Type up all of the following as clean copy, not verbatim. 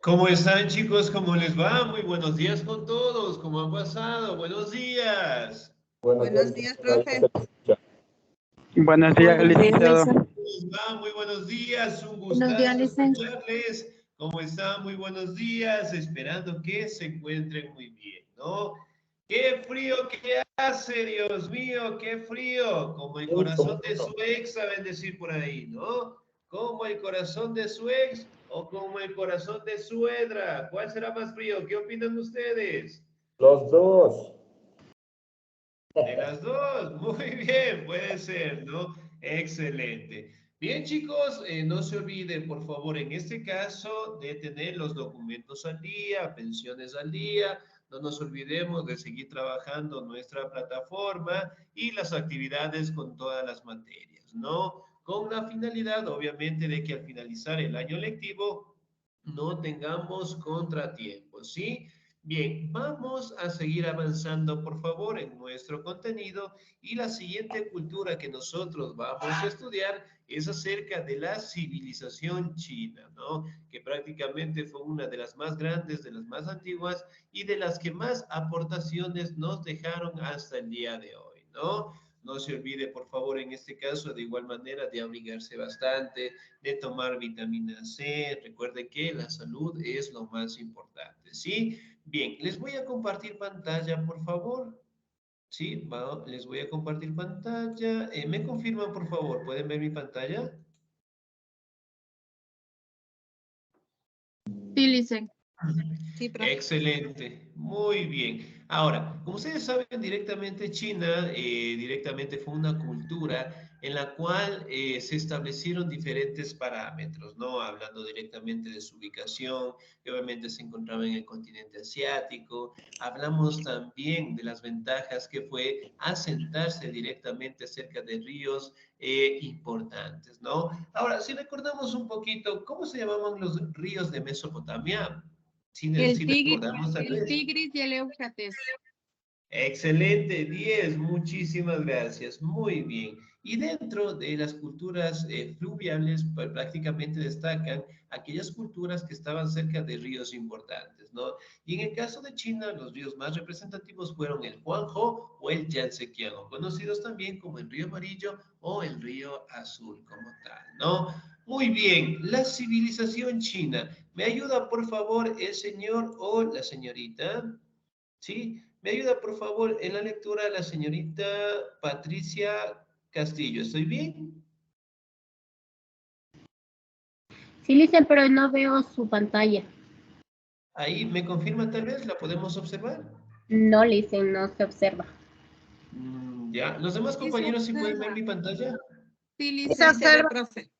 ¿Cómo están, chicos? ¿Cómo les va? Muy buenos días con todos. ¿Cómo han pasado? Buenos días. Buenos días, Buenos días, licenciado. Ahí profe. se le escucha. Buenos días, Buenos días, licenciado. Licen. ¿Cómo les va? Muy buenos días. Un Buenos días, gustazo Licen. escucharles. ¿Cómo están? Muy buenos días. Esperando que se encuentren muy bien, ¿no? ¡Qué frío que hace, Dios mío! ¡Qué frío! Como el Mucho, corazón de mucho. su ex, saben decir por ahí, ¿no? Como el corazón de su ex o como el corazón de su suegra. ¿Cuál será más frío? ¿Qué opinan ustedes? Los dos. De las dos, muy bien, puede ser, ¿no? Excelente. Bien, chicos, no se olviden, por favor, en este caso, de tener los documentos al día, pensiones al día. No nos olvidemos de seguir trabajando nuestra plataforma y las actividades con todas las materias, ¿no? Con la finalidad, obviamente, de que al finalizar el año lectivo no tengamos contratiempos, ¿sí? Bien, vamos a seguir avanzando, por favor, en nuestro contenido y la siguiente cultura que nosotros vamos a estudiar es acerca de la civilización china, ¿no? Que prácticamente fue una de las más grandes, de las más antiguas y de las que más aportaciones nos dejaron hasta el día de hoy, ¿no? No se olvide, por favor, en este caso, de igual manera, de abrigarse bastante, de tomar vitamina C. Recuerde que la salud es lo más importante, ¿sí? Bien, les voy a compartir pantalla, por favor. Sí, les voy a compartir pantalla. ¿Me confirman, por favor? ¿Pueden ver mi pantalla? Sí, Licen. Sí, profe. Excelente, muy bien. Ahora, como ustedes saben, directamente China, directamente fue una cultura en la cual se establecieron diferentes parámetros, ¿no? Hablando directamente de su ubicación, que obviamente se encontraba en el continente asiático. Hablamos también de las ventajas que fue asentarse directamente cerca de ríos importantes, ¿no? Ahora, si recordamos un poquito, ¿cómo se llamaban los ríos de Mesopotamia? Si recordamos tal El vez. Tigris y el Éufrates. Excelente, 10, muchísimas gracias, muy bien. Y dentro de las culturas fluviales, pues, prácticamente destacan aquellas culturas que estaban cerca de ríos importantes, ¿no? Y en el caso de China, los ríos más representativos fueron el Huanghe o el Yangtze-Kiang, conocidos también como el río Amarillo o el río Azul como tal, ¿no? Muy bien, la civilización china. ¿Me ayuda, por favor, el señor o la señorita? ¿Sí? ¿Me ayuda, por favor, en la lectura la señorita Patricia Castillo? ¿Estoy bien? Sí, Licen, pero no veo su pantalla. Ahí me confirma tal vez, ¿la podemos observar? No, Licen, no se observa. Ya, ¿los demás Sí se compañeros sí pueden ver observa. mi pantalla? Sí, Sí se Licen. observa, profe.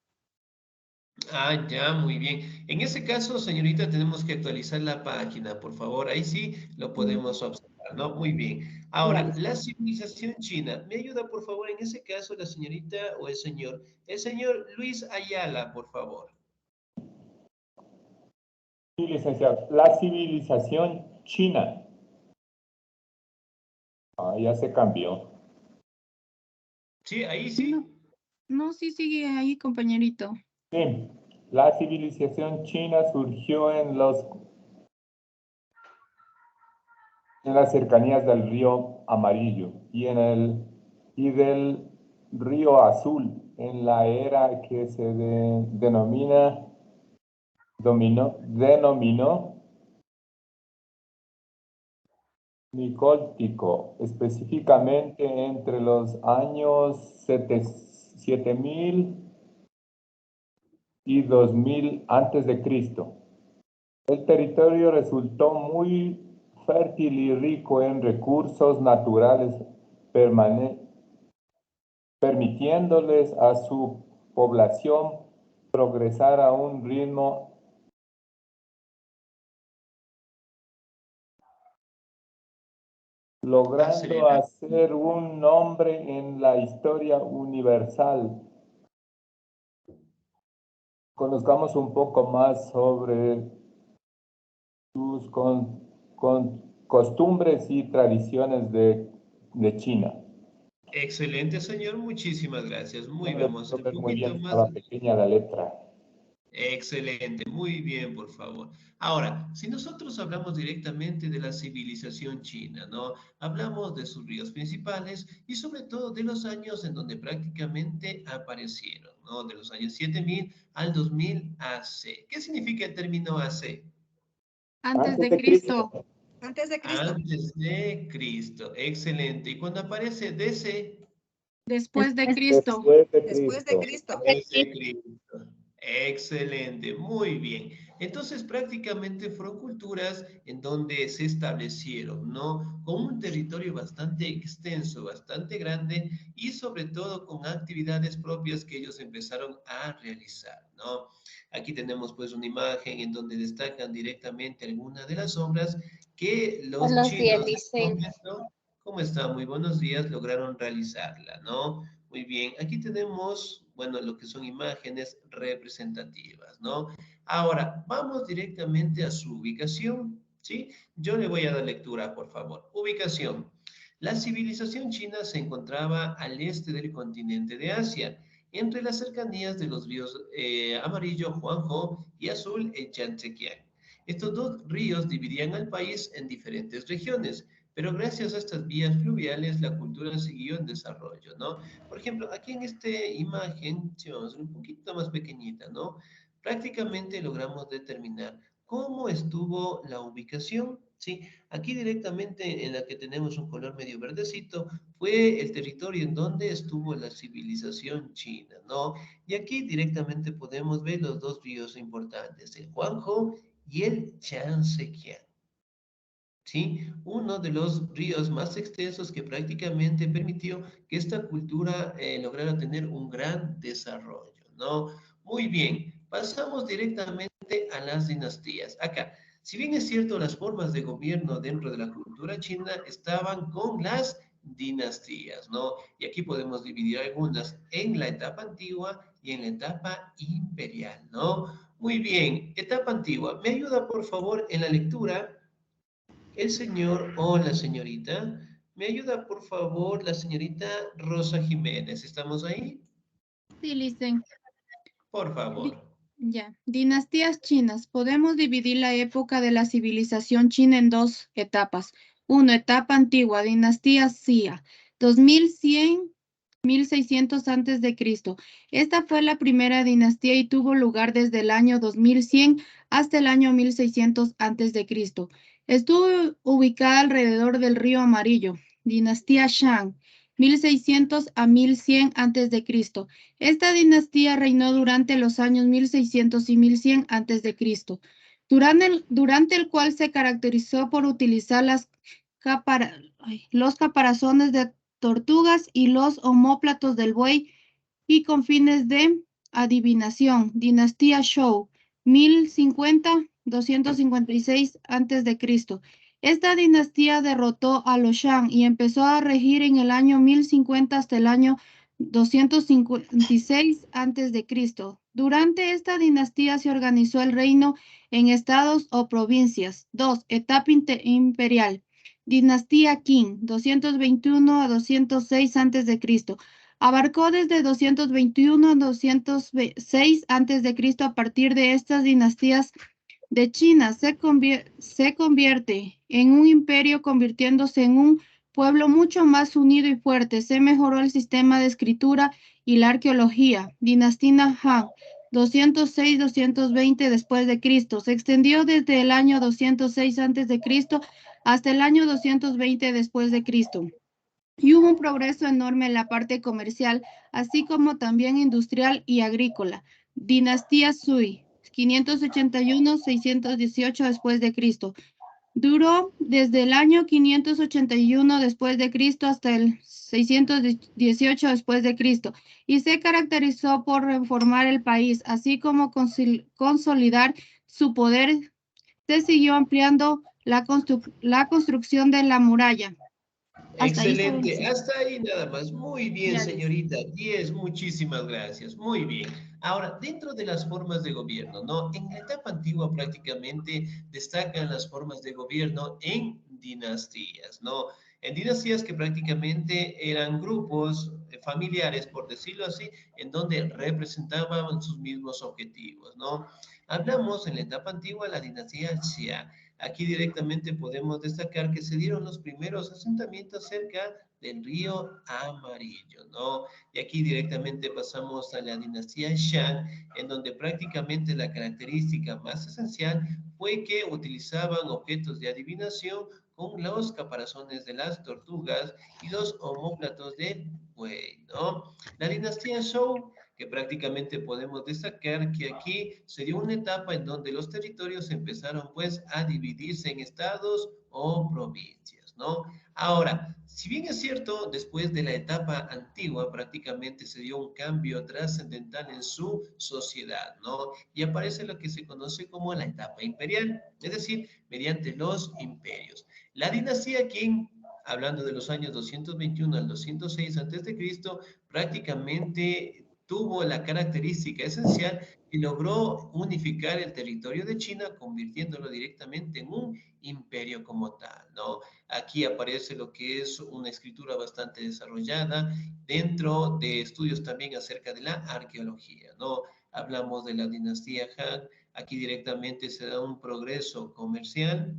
Ah, ya, muy bien. En ese caso, señorita, tenemos que actualizar la página, por favor. Ahí sí lo podemos observar, ¿no? Muy bien. Ya, Ahora, Licen. la civilización china. ¿Me ayuda, por favor, en ese caso, la señorita o el señor? El señor Luis Ayala, por favor. Sí, licenciado. La civilización china. Ah, ya se cambió. Sí, ahí No, sí. no, sí sigue ahí, compañerito. Sí, la civilización china surgió en las cercanías del río Amarillo y del río Azul en la era que se denominó Nicóltico, específicamente entre los años 7000 y 2000 antes de Cristo. El territorio resultó muy fértil y rico en recursos naturales, permitiéndoles a su población progresar a un ritmo logrando Acelera. hacer un nombre en la historia universal. Conozcamos un poco más sobre sus costumbres y tradiciones de China. Excelente, señor. Muchísimas gracias. Muy No bien. le Vamos a puedo hacer un ver muy bien, poquito más. estaba pequeña la letra. Excelente, muy bien, por favor. Ahora, si nosotros hablamos directamente de la civilización china, ¿no? Hablamos de sus ríos principales y sobre todo de los años en donde prácticamente aparecieron, ¿no? De los años 7000 al 2000 AC. ¿Qué significa el término AC? Antes Antes de de Cristo. Cristo. Antes de Cristo. Antes de Cristo, excelente. Y cuando aparece DC, Después de Después Cristo. Después de Después de Cristo. Cristo. después de Cristo. Excelente, muy bien. Entonces prácticamente fueron culturas en donde se establecieron, ¿no? Con un territorio bastante extenso, bastante grande y sobre todo con actividades propias que ellos empezaron a realizar, ¿no? Aquí tenemos pues una imagen en donde destacan directamente algunas de las obras que los Buenos días, chinos en su dicen. momento, ¿cómo está? Muy buenos días, lograron realizarla, ¿no? Muy bien, aquí tenemos, bueno, lo que son imágenes representativas, ¿no? Ahora, vamos directamente a su ubicación, ¿sí? Yo le voy a dar lectura, por favor. Ubicación. La civilización china se encontraba al este del continente de Asia, entre las cercanías de los ríos amarillo Huanghe y azul el Yangtze. Estos dos ríos dividían al país en diferentes regiones, pero gracias a estas vías fluviales la cultura siguió en desarrollo, ¿no? Por ejemplo, aquí en esta imagen, si vamos a hacer un poquito más pequeñita, ¿no? Prácticamente logramos determinar cómo estuvo la ubicación, ¿sí? Aquí directamente en la que tenemos un color medio verdecito, fue el territorio en donde estuvo la civilización china, ¿no? Y aquí directamente podemos ver los dos ríos importantes, el Huanghe y el Yangtze. ¿Sí? Uno de los ríos más extensos que prácticamente permitió que esta cultura lograra tener un gran desarrollo, ¿no? Muy bien, pasamos directamente a las dinastías. Acá, si bien es cierto, las formas de gobierno dentro de la cultura china estaban con las dinastías, ¿no? Y aquí podemos dividir algunas en la etapa antigua y en la etapa imperial, ¿no? Muy bien, etapa antigua. ¿Me ayuda, por favor, en la lectura? El señor o la señorita. ¿Me ayuda, por favor, la señorita Rosa Jiménez? ¿Estamos ahí? Sí, dicen. Por favor. Ya. Dinastías chinas. Podemos dividir la época de la civilización china en dos etapas. Uno, etapa antigua, dinastía Xia, 2100, 1600 antes de Cristo. Esta fue la primera dinastía y tuvo lugar desde el año 2100 hasta el año 1600 antes de Cristo. Estuvo ubicada alrededor del río Amarillo. Dinastía Shang, 1600 a 1100 antes de Cristo. Esta dinastía reinó durante los años 1600 y 1100 a.C., durante el cual se caracterizó por utilizar los caparazones de tortugas y los omóplatos del buey y con fines de adivinación. Dinastía Zhou, 1050-256 a.C. Esta dinastía derrotó a los Shang y empezó a regir en el año 1050 hasta el año 256 a.C. Durante esta dinastía se organizó el reino en estados o provincias. 2. Etapa imperial. Dinastía Qing, 221 a 206 a.C. Abarcó desde 221 a 206 a.C. A partir de estas dinastías de China se convierte en un imperio, convirtiéndose en un pueblo mucho más unido y fuerte. Se mejoró el sistema de escritura y la arqueología. Dinastía Han, 206-220 después de Cristo. Se extendió desde el año 206 antes de Cristo hasta el año 220 después de Cristo. Y hubo un progreso enorme en la parte comercial, así como también industrial y agrícola. Dinastía Sui, 581-618 después de Cristo. Duró desde el año 581 después de Cristo hasta el 618 después de Cristo y se caracterizó por reformar el país, así como consolidar su poder. Se siguió ampliando la construcción de la muralla. Hasta ahí está Excelente. bien. Hasta ahí nada más. Muy bien, Ya dice. señorita. 10, muchísimas gracias. Muy bien. Ahora, dentro de las formas de gobierno, ¿no? En la etapa antigua prácticamente destacan las formas de gobierno en dinastías, ¿no? En dinastías que prácticamente eran grupos familiares, por decirlo así, en donde representaban sus mismos objetivos, ¿no? Hablamos en la etapa antigua de la dinastía Xia. Aquí directamente podemos destacar que se dieron los primeros asentamientos cerca del río Amarillo, ¿no? Y aquí directamente pasamos a la dinastía Shang, en donde prácticamente la característica más esencial fue que utilizaban objetos de adivinación con los caparazones de las tortugas y los omóplatos del buey, ¿no? La dinastía Zhou, que prácticamente podemos destacar que aquí se dio una etapa en donde los territorios empezaron pues a dividirse en estados o provincias, ¿no? Ahora, si bien es cierto, después de la etapa antigua prácticamente se dio un cambio trascendental en su sociedad, ¿no? Y aparece lo que se conoce como la etapa imperial, es decir, mediante los imperios. La dinastía Qing, hablando de los años 221 al 206 a.C., prácticamente tuvo la característica esencial y logró unificar el territorio de China, convirtiéndolo directamente en un imperio como tal, ¿no? Aquí aparece lo que es una escritura bastante desarrollada dentro de estudios también acerca de la arqueología, ¿no? Hablamos de la dinastía Han, aquí directamente se da un progreso comercial.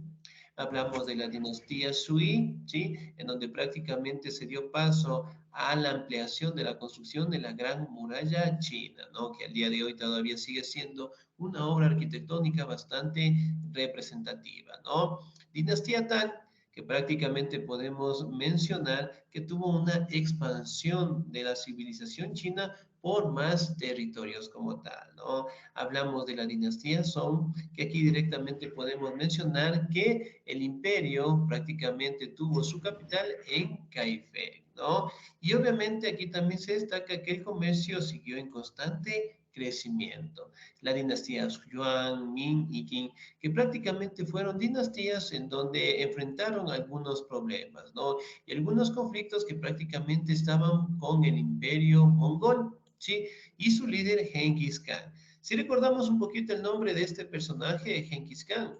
Hablamos de la dinastía Sui, ¿sí? En donde prácticamente se dio paso a la ampliación de la construcción de la Gran Muralla China, ¿no? Que al día de hoy todavía sigue siendo una obra arquitectónica bastante representativa, ¿no? Dinastía Tang, que prácticamente podemos mencionar que tuvo una expansión de la civilización china por más territorios como tal, ¿no? Hablamos de la dinastía Song, que aquí directamente podemos mencionar que el imperio prácticamente tuvo su capital en Caifeng, ¿no? Y obviamente aquí también se destaca que el comercio siguió en constante crecimiento. La dinastía Yuan, Ming y Qing, que prácticamente fueron dinastías en donde enfrentaron algunos problemas, ¿no? Y algunos conflictos que prácticamente estaban con el imperio mongol, ¿sí? Y su líder Genghis Khan. Si recordamos un poquito el nombre de este personaje, Genghis Khan.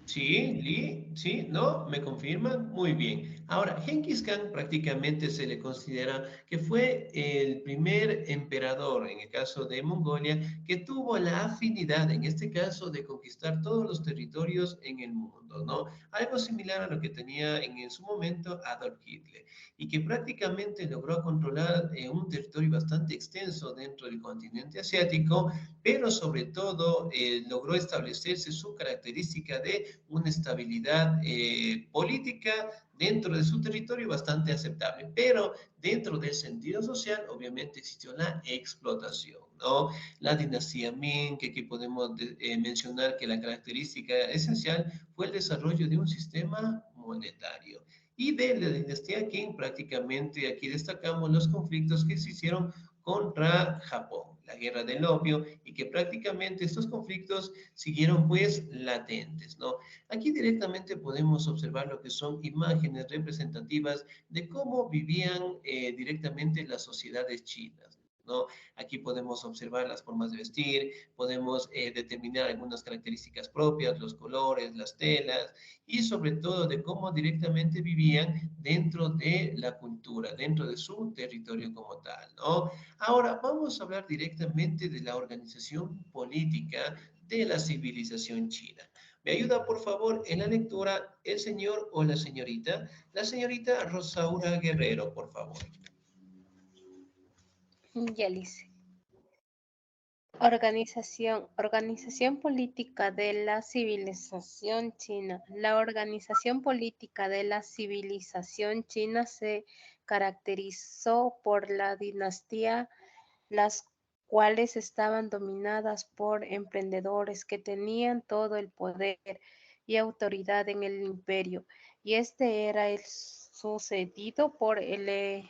Sí, Lee, sí, ¿no? ¿Me confirman? Muy bien. Ahora, Genghis Khan prácticamente se le considera que fue el primer emperador, en el caso de Mongolia, que tuvo la afinidad, en este caso, de conquistar todos los territorios en el mundo, ¿no? Algo similar a lo que tenía en su momento Adolf Hitler, y que prácticamente logró controlar un territorio bastante extenso dentro del continente asiático, pero sobre todo logró establecerse su característica de una estabilidad política dentro de su territorio bastante aceptable, pero dentro del sentido social obviamente existió la explotación, ¿no? La dinastía Ming, que aquí podemos mencionar que la característica esencial fue el desarrollo de un sistema monetario. Y de la dinastía Qing prácticamente aquí destacamos los conflictos que se hicieron contra Japón, la guerra del opio, y que prácticamente estos conflictos siguieron pues latentes, ¿no? Aquí directamente podemos observar lo que son imágenes representativas de cómo vivían directamente las sociedades chinas, ¿no? Aquí podemos observar las formas de vestir, podemos determinar algunas características propias, los colores, las telas y sobre todo de cómo directamente vivían dentro de la cultura, dentro de su territorio como tal, ¿no? Ahora vamos a hablar directamente de la organización política de la civilización china. ¿Me ayuda, por favor, en la lectura el señor o la señorita? La señorita Rosaura Guerrero, por favor. Ya, Lice. Organización política de la civilización china. La organización política de la civilización china se caracterizó por la dinastía, las cuales estaban dominadas por emprendedores que tenían todo el poder y autoridad en el imperio, y este era el sucedido por el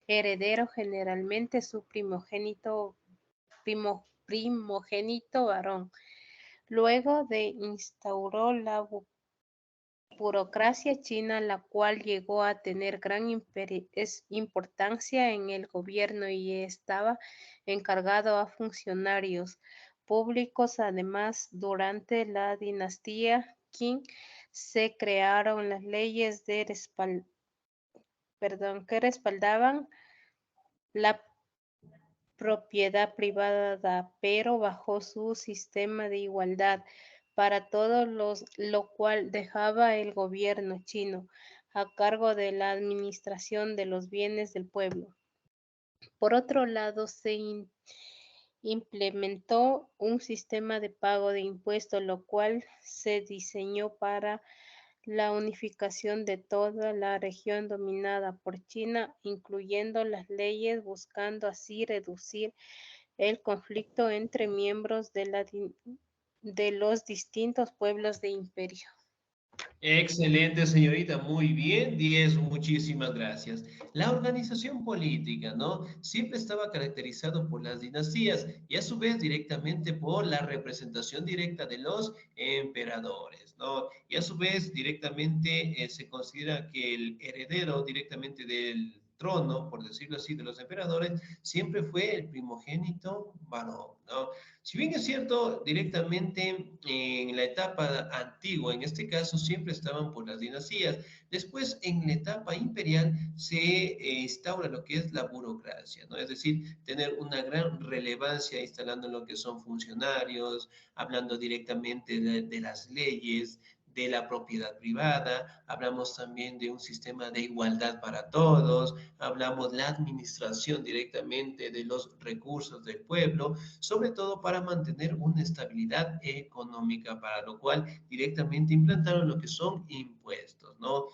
heredero, generalmente su primogénito varón. Luego de instauró la burocracia china, la cual llegó a tener gran importancia en el gobierno y estaba encargado a funcionarios públicos. Además, durante la dinastía Pekín se crearon las leyes que respaldaban la propiedad privada, pero bajo su sistema de igualdad para todos, lo cual dejaba el gobierno chino a cargo de la administración de los bienes del pueblo. Por otro lado, se implementó un sistema de pago de impuestos, lo cual se diseñó para la unificación de toda la región dominada por China, incluyendo las leyes, buscando así reducir el conflicto entre miembros de los distintos pueblos del imperio. Excelente, señorita, muy bien, 10, muchísimas gracias. La organización política, ¿no? Siempre estaba caracterizado por las dinastías y a su vez directamente por la representación directa de los emperadores, ¿no? Y a su vez directamente se considera que el heredero directamente del trono, por decirlo así, de los emperadores, siempre fue el primogénito varón, ¿no? Si bien es cierto, directamente en la etapa antigua, en este caso, siempre estaban por las dinastías. Después, en la etapa imperial, se instaura lo que es la burocracia, ¿no? Es decir, tener una gran relevancia instalando lo que son funcionarios, hablando directamente de las leyes, de la propiedad privada, hablamos también de un sistema de igualdad para todos, hablamos de la administración directamente de los recursos del pueblo, sobre todo para mantener una estabilidad económica, para lo cual directamente implantaron lo que son impuestos, ¿no?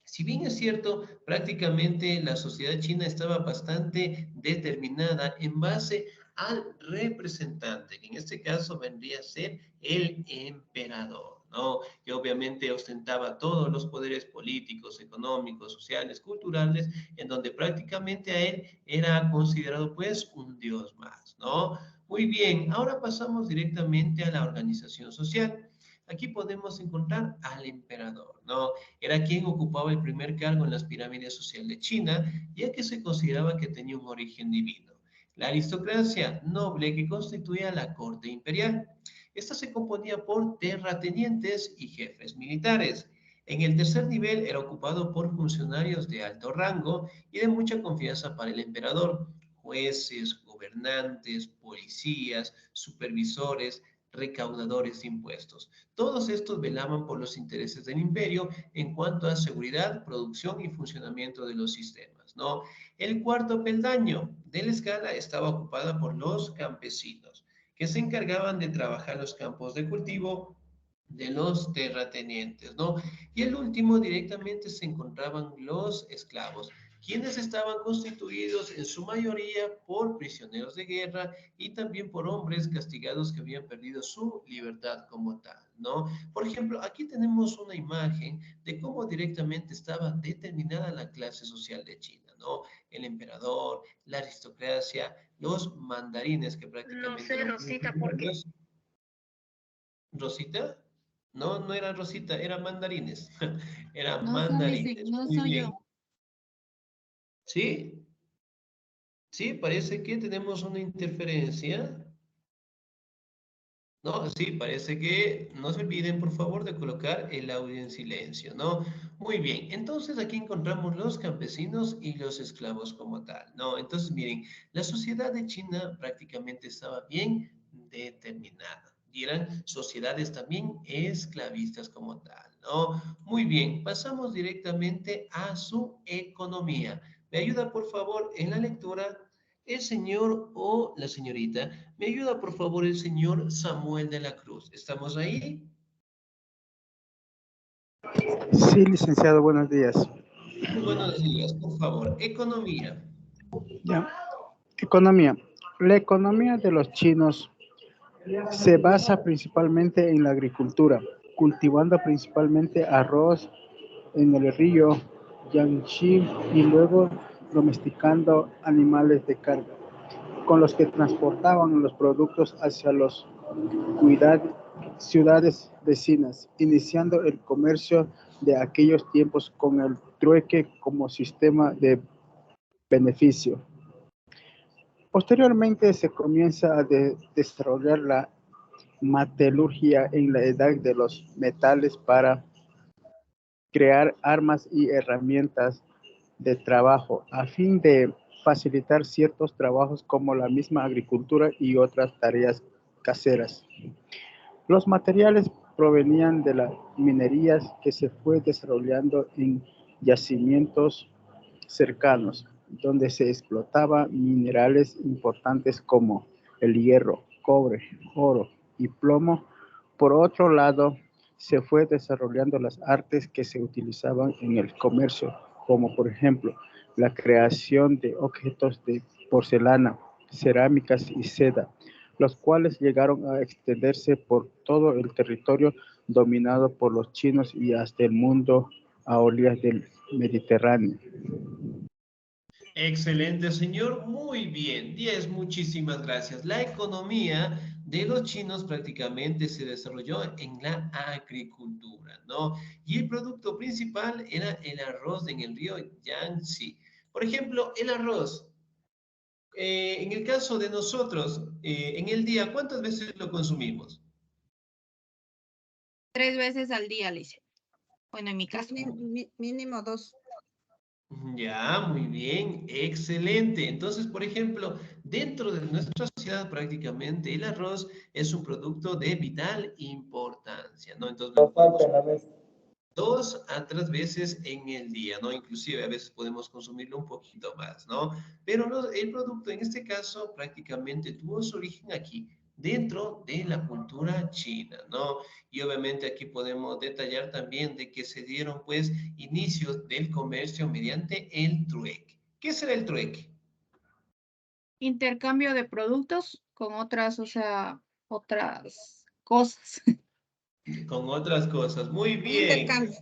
Si bien es cierto, prácticamente la sociedad china estaba bastante determinada en base al representante, que en este caso vendría a ser el emperador, ¿no? Que obviamente ostentaba todos los poderes políticos, económicos, sociales, culturales, en donde prácticamente a él era considerado pues un dios más, ¿no? Muy bien, ahora pasamos directamente a la organización social. Aquí podemos encontrar al emperador, ¿no? Era quien ocupaba el primer cargo en las pirámides sociales de China, ya que se consideraba que tenía un origen divino. La aristocracia noble que constituía la corte imperial. Esta se componía por terratenientes y jefes militares. En el tercer nivel era ocupado por funcionarios de alto rango y de mucha confianza para el emperador, jueces, gobernantes, policías, supervisores, recaudadores de impuestos. Todos estos velaban por los intereses del imperio en cuanto a seguridad, producción y funcionamiento de los sistemas, ¿no? El cuarto peldaño de la escala estaba ocupada por los campesinos, que se encargaban de trabajar los campos de cultivo de los terratenientes, ¿no? Y el último directamente se encontraban los esclavos, quienes estaban constituidos en su mayoría por prisioneros de guerra y también por hombres castigados que habían perdido su libertad como tal, ¿no? Por ejemplo, aquí tenemos una imagen de cómo directamente estaba determinada la clase social de China, ¿no? El emperador, la aristocracia, los mandarines que prácticamente... No sé, Rosita, ¿por qué? ¿Rosita? No, no era Rosita, eran mandarines. Eran No, mandarines. no Muy soy bien. yo. ¿Sí? Sí, parece que tenemos una interferencia. No, sí, parece que no se olviden, por favor, de colocar el audio en silencio, ¿no? Muy bien, entonces aquí encontramos los campesinos y los esclavos como tal, ¿no? Entonces, miren, la sociedad de China prácticamente estaba bien determinada y eran sociedades también esclavistas como tal, ¿no? Muy bien, pasamos directamente a su economía. ¿Me ayuda, por favor, en la lectura? El señor o la señorita. ¿Me ayuda, por favor, el señor Samuel de la Cruz? ¿Estamos ahí? Sí, licenciado, buenos días. Muy buenos días, por favor. Economía. Ya. Economía. La economía de los chinos se basa principalmente en la agricultura, cultivando principalmente arroz en el río Yangtze y luego domesticando animales de carga, con los que transportaban los productos hacia las ciudades vecinas, iniciando el comercio de aquellos tiempos con el trueque como sistema de beneficio. Posteriormente se comienza a desarrollar la metalurgia en la edad de los metales para crear armas y herramientas de trabajo a fin de facilitar ciertos trabajos como la misma agricultura y otras tareas caseras. Los materiales provenían de las minerías que se fue desarrollando en yacimientos cercanos, donde se explotaban minerales importantes como el hierro, cobre, oro y plomo. Por otro lado, se fue desarrollando las artes que se utilizaban en el comercio, como por ejemplo la creación de objetos de porcelana, cerámicas y seda, los cuales llegaron a extenderse por todo el territorio dominado por los chinos y hasta el mundo a orillas del Mediterráneo. Excelente, señor. Muy bien. 10, muchísimas gracias. La economía de los chinos prácticamente se desarrolló en la agricultura, ¿no? Y el producto principal era el arroz en el río Yangtze. Por ejemplo, el arroz. En el caso de nosotros, en el día, ¿cuántas veces lo consumimos? 3 veces al día, Alicia. Bueno, en mi caso. Mínimo 2. Ya, muy bien, excelente. Entonces, por ejemplo, dentro de nuestra sociedad prácticamente el arroz es un producto de vital importancia, ¿no? Entonces, lo podemos 2 a 3 veces en el día, ¿no? Inclusive a veces podemos consumirlo un poquito más, ¿no? Pero no, el producto en este caso prácticamente tuvo su origen aquí, dentro de la cultura china, ¿no? Y obviamente aquí podemos detallar también de que se dieron pues inicios del comercio mediante el trueque. ¿Qué será el trueque? Intercambio de productos con otras, o sea, otras cosas. Con otras cosas. Muy bien. Intercambio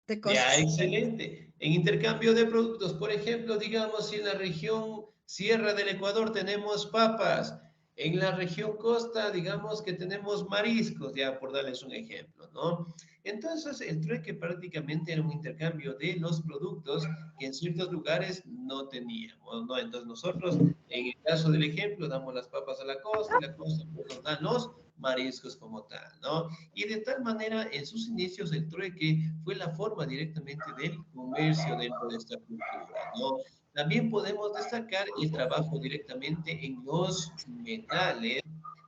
de Ya, cosas. excelente. En intercambio de productos, por ejemplo, digamos, si en la región Sierra del Ecuador tenemos papas, en la región costa, digamos que tenemos mariscos, ya por darles un ejemplo, ¿no? Entonces, el trueque prácticamente era un intercambio de los productos que en ciertos lugares no teníamos, ¿no? Entonces, nosotros, en el caso del ejemplo, damos las papas a la costa y la costa pues, nos dan los mariscos como tal, ¿no? Y de tal manera, en sus inicios, el trueque fue la forma directamente del comercio dentro de esta cultura, ¿no? También podemos destacar el trabajo directamente en los metales.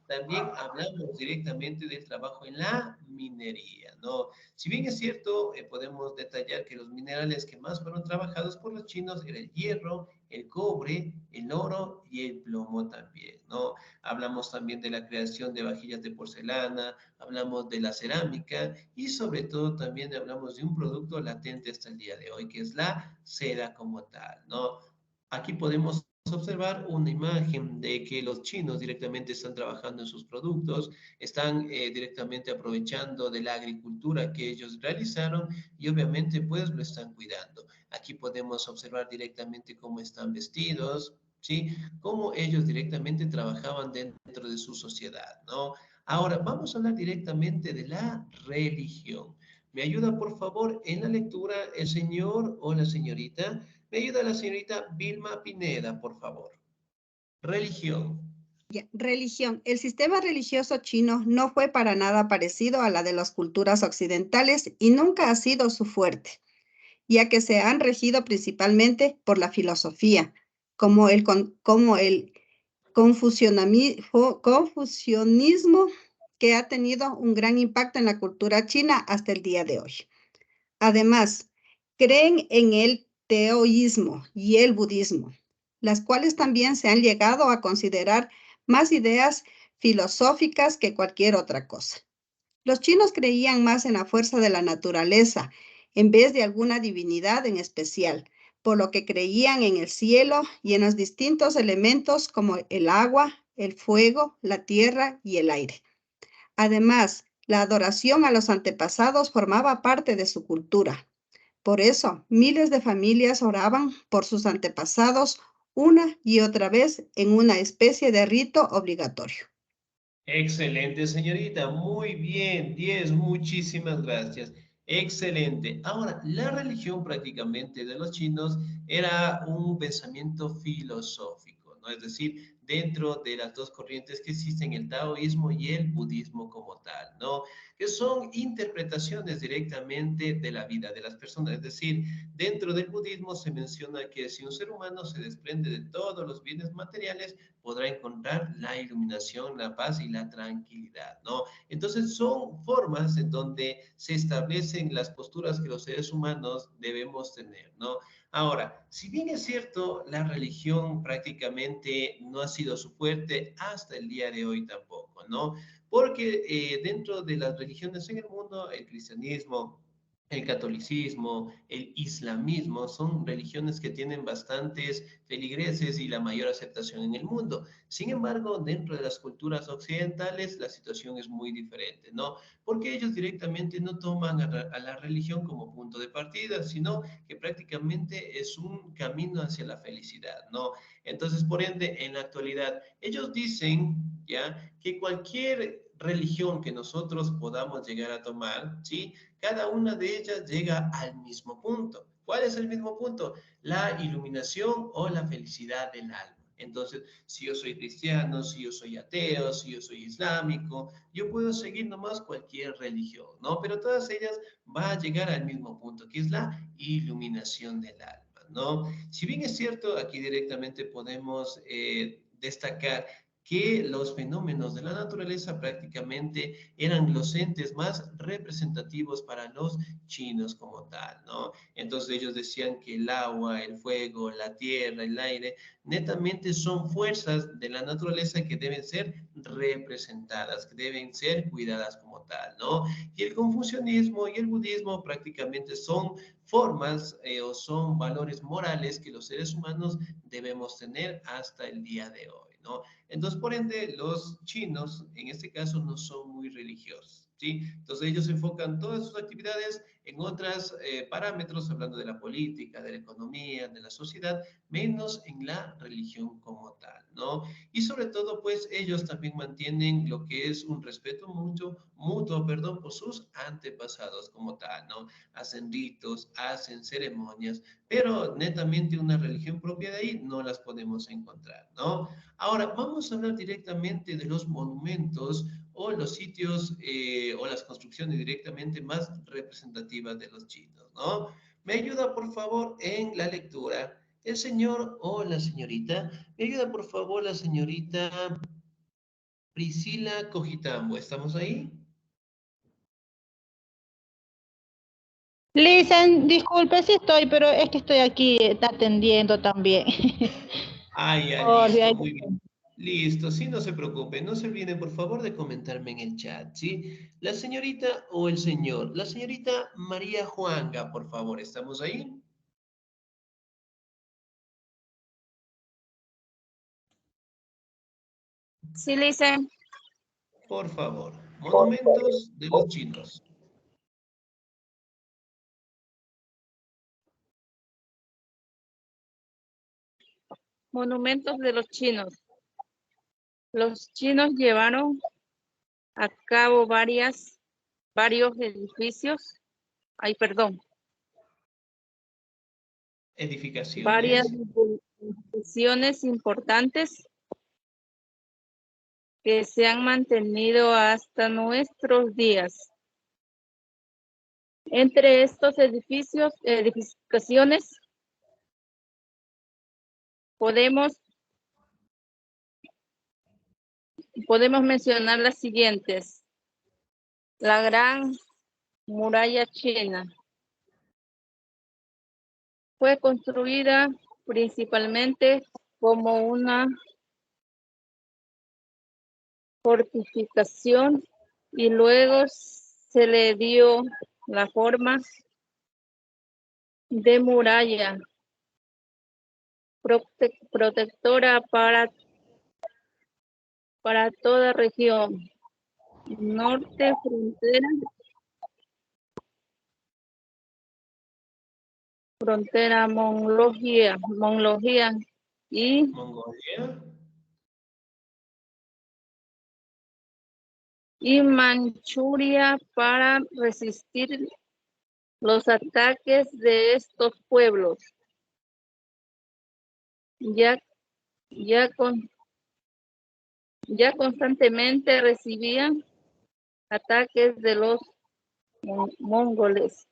También hablamos directamente del trabajo en la minería, ¿no? Si bien es cierto, podemos detallar que los minerales que más fueron trabajados por los chinos eran el hierro, el cobre, el oro y el plomo también, ¿no? Hablamos también de la creación de vajillas de porcelana, hablamos de la cerámica y sobre todo también hablamos de un producto latente hasta el día de hoy, que es la seda como tal, ¿no? Aquí podemos observar una imagen de que los chinos directamente están trabajando en sus productos, están directamente aprovechando de la agricultura que ellos realizaron y obviamente pues lo están cuidando. Aquí podemos observar directamente cómo están vestidos, ¿sí? Cómo ellos directamente trabajaban dentro de su sociedad, ¿no? Ahora, vamos a hablar directamente de la religión. ¿Me ayuda, por favor, en la lectura el señor o la señorita? Me ayuda la señorita Vilma Pineda, por favor. Religión. Religión. El sistema religioso chino no fue para nada parecido a la de las culturas occidentales y nunca ha sido su fuerte, ya que se han regido principalmente por la filosofía, como el confucianismo, que ha tenido un gran impacto en la cultura china hasta el día de hoy. Además, creen en el taoísmo y el budismo, las cuales también se han llegado a considerar más ideas filosóficas que cualquier otra cosa. Los chinos creían más en la fuerza de la naturaleza en vez de alguna divinidad en especial, por lo que creían en el cielo y en los distintos elementos como el agua, el fuego, la tierra y el aire. Además, la adoración a los antepasados formaba parte de su cultura. Por eso, miles de familias oraban por sus antepasados una y otra vez en una especie de rito obligatorio. Excelente, señorita. Muy bien. 10, muchísimas gracias. Excelente. Ahora, la religión prácticamente de los chinos era un pensamiento filosófico, ¿no? Es decir, dentro de las dos corrientes que existen, el taoísmo y el budismo como tal, ¿no? Que son interpretaciones directamente de la vida de las personas. Es decir, dentro del budismo se menciona que si un ser humano se desprende de todos los bienes materiales, podrá encontrar la iluminación, la paz y la tranquilidad, ¿no? Entonces son formas en donde se establecen las posturas que los seres humanos debemos tener, ¿no? Ahora, si bien es cierto, la religión prácticamente no ha sido su fuerte hasta el día de hoy tampoco, ¿no? Porque dentro de las religiones en el mundo, el cristianismo, el catolicismo, el islamismo, son religiones que tienen bastantes feligreses y la mayor aceptación en el mundo. Sin embargo, dentro de las culturas occidentales, la situación es muy diferente, ¿no? Porque ellos directamente no toman a la religión como punto de partida, sino que prácticamente es un camino hacia la felicidad, ¿no? Entonces, por ende, en la actualidad, ellos dicen, ¿ya? Que cualquier religión que nosotros podamos llegar a tomar, ¿sí? Cada una de ellas llega al mismo punto. ¿Cuál es el mismo punto? La iluminación o la felicidad del alma. Entonces, si yo soy cristiano, si yo soy ateo, si yo soy islámico, yo puedo seguir nomás cualquier religión, ¿no? Pero todas ellas van a llegar al mismo punto, que es la iluminación del alma, ¿no? Si bien es cierto, aquí directamente podemos destacar que los fenómenos de la naturaleza prácticamente eran los entes más representativos para los chinos como tal, ¿no? Entonces ellos decían que el agua, el fuego, la tierra, el aire, netamente son fuerzas de la naturaleza que deben ser representadas, que deben ser cuidadas como tal, ¿no? Y el confucianismo y el budismo prácticamente son formas o son valores morales que los seres humanos debemos tener hasta el día de hoy, ¿no? Entonces, por ende, los chinos, en este caso, no son muy religiosos, ¿sí? Entonces, ellos enfocan todas sus actividades en otros parámetros, hablando de la política, de la economía, de la sociedad, menos en la religión como tal, ¿no? Y sobre todo, pues, ellos también mantienen lo que es un respeto mutuo, perdón, por sus antepasados como tal, ¿no? Hacen ritos, hacen ceremonias, pero netamente una religión propia de ahí no las podemos encontrar, ¿no? Ahora, vamos a hablar directamente de los monumentos o los sitios o las construcciones directamente más representativas de los chinos, ¿no? Me ayuda, por favor, en la lectura. El señor o la señorita, me ayuda, por favor, la señorita Priscila Cojitambo. ¿Estamos ahí? Listen, disculpe si estoy, pero es que estoy aquí atendiendo también. Ah, ya, Olvida- listo, muy bien. Listo, sí, no se preocupe. No se olviden, por favor, de comentarme en el chat, ¿sí? La señorita o el señor. La señorita María Juanga, por favor, ¿estamos ahí? Sí, listen. Por favor. Monumentos de los chinos. Monumentos de los chinos. Los chinos llevaron a cabo varios edificios. Ay, perdón. Varias Edificaciones. instituciones importantes que se han mantenido hasta nuestros días. Entre estos edificaciones, podemos mencionar las siguientes. La Gran Muralla China fue construida principalmente como una fortificación y luego se le dio la forma de muralla protectora para toda región. Norte, frontera Mongolia y Mongolia. Manchuria para resistir los ataques de estos pueblos. Ya ya constantemente recibían ataques de los mongoles.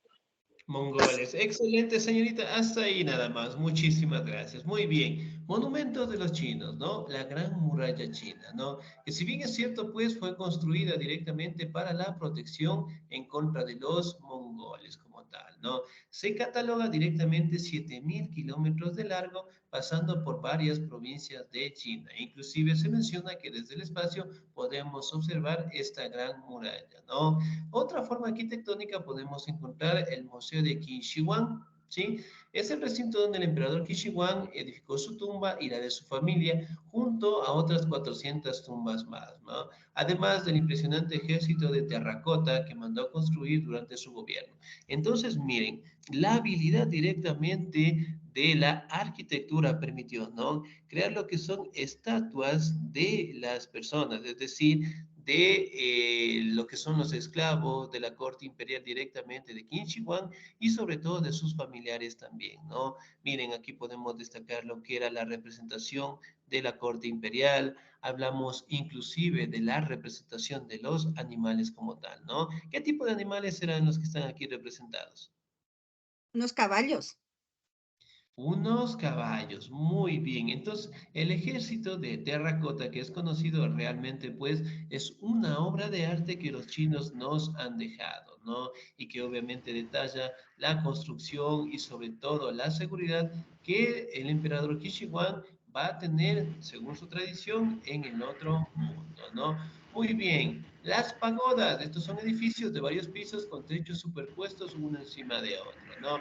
Mongoles. Excelente, señorita. Hasta ahí nada más. Muchísimas gracias. Muy bien. Monumentos de los chinos, ¿no? La Gran Muralla China, ¿no? Que si bien es cierto, pues fue construida directamente para la protección en contra de los mongoles como tal, ¿no? Se cataloga directamente 7.000 kilómetros de largo, pasando por varias provincias de China. Inclusive se menciona que desde el espacio podemos observar esta gran muralla, ¿no? Otra forma arquitectónica podemos encontrar el Museo de Qin Shi Huang, ¿sí? Es el recinto donde el emperador Qin Shi Huang edificó su tumba y la de su familia, junto a otras 400 tumbas más, ¿no? Además del impresionante ejército de terracota que mandó construir durante su gobierno. Entonces, miren, la habilidad directamente de la arquitectura permitió, ¿no? Crear lo que son estatuas de las personas, es decir, de lo que son los esclavos de la corte imperial directamente de Qin Shi Huang y sobre todo de sus familiares también, ¿no? Miren, aquí podemos destacar lo que era la representación de la corte imperial, hablamos inclusive de la representación de los animales como tal, ¿no? ¿Qué tipo de animales eran los que están aquí representados? Unos caballos. Unos caballos, muy bien. Entonces, el ejército de terracota, que es conocido realmente, pues, es una obra de arte que los chinos nos han dejado, ¿no? Y que obviamente detalla la construcción y sobre todo la seguridad que el emperador Qin Huang va a tener, según su tradición, en el otro mundo, ¿no? Muy bien. Las pagodas, estos son edificios de varios pisos con techos superpuestos uno encima de otro, ¿no?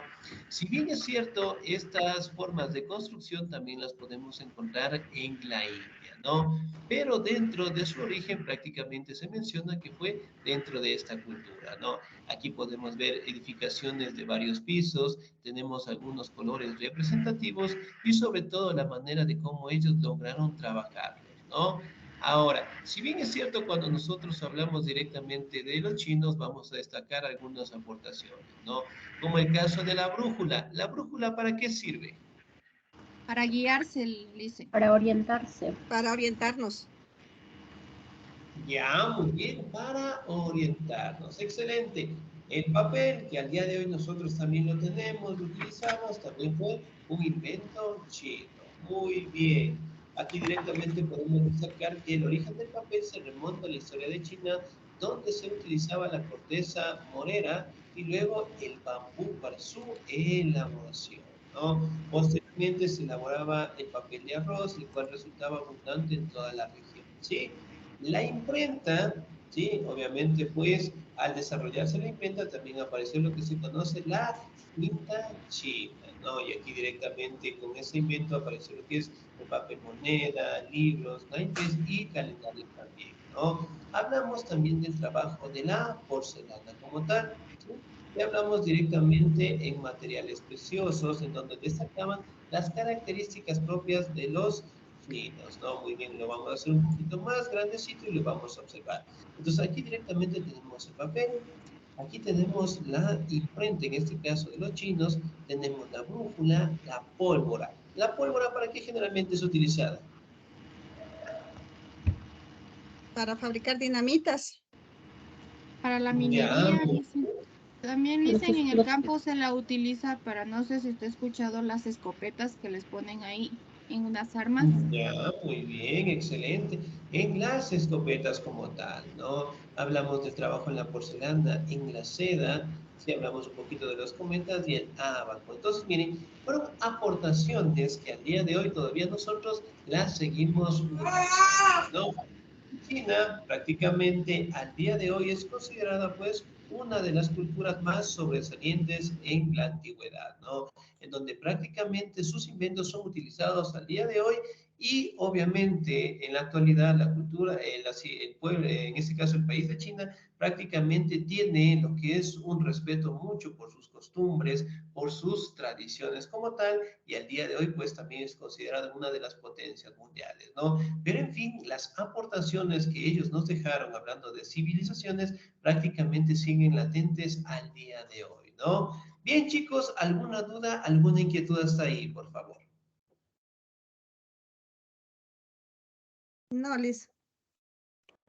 Si bien es cierto, estas formas de construcción también las podemos encontrar en la India, ¿no? Pero dentro de su origen prácticamente se menciona que fue dentro de esta cultura, ¿no? Aquí podemos ver edificaciones de varios pisos, tenemos algunos colores representativos y sobre todo la manera de cómo ellos lograron trabajarlos, ¿no? Ahora, si bien es cierto, cuando nosotros hablamos directamente de los chinos, vamos a destacar algunas aportaciones, ¿no? Como el caso de la brújula. ¿La brújula para qué sirve? Para guiarse, Lice. Para orientarse. Para orientarnos. Ya, muy bien, para orientarnos. Excelente. El papel, que al día de hoy nosotros también lo tenemos, lo utilizamos, también fue un invento chino. Muy bien. Aquí directamente podemos destacar que el origen del papel se remonta a la historia de China, donde se utilizaba la corteza morera y luego el bambú para su elaboración, ¿no? Posteriormente se elaboraba el papel de arroz, el cual resultaba abundante en toda la región, ¿sí? La imprenta, ¿sí? Obviamente, pues, al desarrollarse la imprenta también apareció lo que se conoce la tinta china, ¿no? Y aquí directamente con ese invento apareció lo que es el papel moneda, libros, naipes y calendarios también, ¿no? Hablamos también del trabajo de la porcelana como tal, ¿sí? Y hablamos directamente en materiales preciosos, en donde destacaban las características propias de los finos, ¿no? Muy bien, lo vamos a hacer un poquito más grandecito y lo vamos a observar. Entonces aquí directamente tenemos el papel, aquí tenemos la imprenta, en este caso de los chinos, tenemos la brújula, la pólvora. ¿La pólvora para qué generalmente es utilizada? Para fabricar dinamitas. Para la Ya, minería, Lice. También dicen en el Los- campo se la utiliza para, no sé si usted ha escuchado las escopetas que les ponen ahí en unas armas. ya, muy bien, excelente. En las escopetas como tal, ¿no? Hablamos del trabajo en la porcelana, en la seda, sí hablamos un poquito de los cometas y el ábaco. Entonces, miren, fueron aportaciones que al día de hoy todavía nosotros las seguimos utilizando, ¿no? China prácticamente al día de hoy es considerada pues una de las culturas más sobresalientes en la antigüedad, ¿no? En donde prácticamente sus inventos son utilizados al día de hoy y obviamente en la actualidad la cultura, el pueblo, en este caso el país de China, prácticamente tiene lo que es un respeto mucho por sus costumbres, por sus tradiciones como tal, y al día de hoy pues también es considerada una de las potencias mundiales, ¿no? Pero en fin, las aportaciones que ellos nos dejaron, hablando de civilizaciones, prácticamente siguen latentes al día de hoy, ¿no? Bien, chicos, ¿alguna duda, alguna inquietud hasta ahí, por favor? No, Liz.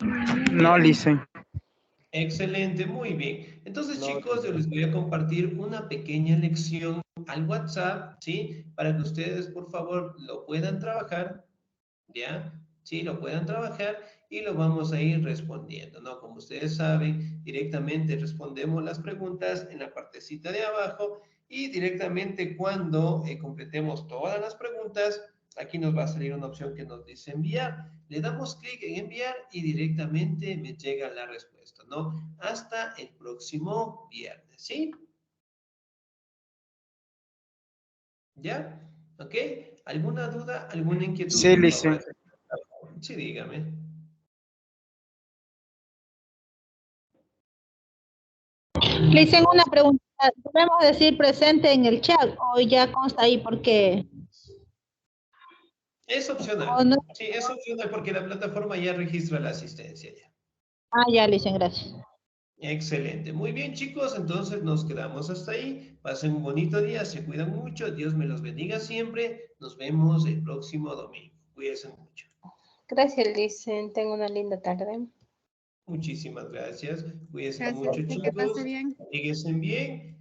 No, Licen. Excelente, muy bien. Entonces, No, chicos, yo les voy a compartir una pequeña lección al WhatsApp, ¿sí? Para que ustedes, por favor, lo puedan trabajar, ¿ya? Sí, lo puedan trabajar y lo vamos a ir respondiendo, ¿no? Como ustedes saben, directamente respondemos las preguntas en la partecita de abajo y directamente cuando completemos todas las preguntas, aquí nos va a salir una opción que nos dice enviar. Le damos clic en enviar y directamente me llega la respuesta, ¿no? Hasta el próximo viernes, ¿sí? ¿Ya? ¿Ok? ¿Alguna duda, alguna inquietud, Sí, por Licen. favor? Sí, dígame. Le hice una pregunta. ¿Debemos decir presente en el chat o ya consta ahí porque Es o opcional. no? Sí, es opcional porque la plataforma ya registra la asistencia ya. Ah, ya, le dicen gracias. Excelente. Muy bien, chicos. Entonces nos quedamos hasta ahí. Pasen un bonito día. Se cuidan mucho. Dios me los bendiga siempre. Nos vemos el próximo domingo. Cuídense mucho. Gracias, Licen. Tengo una linda tarde. Muchísimas gracias. Cuídense Gracias, mucho, que pase chicos. bien. Síguense bien.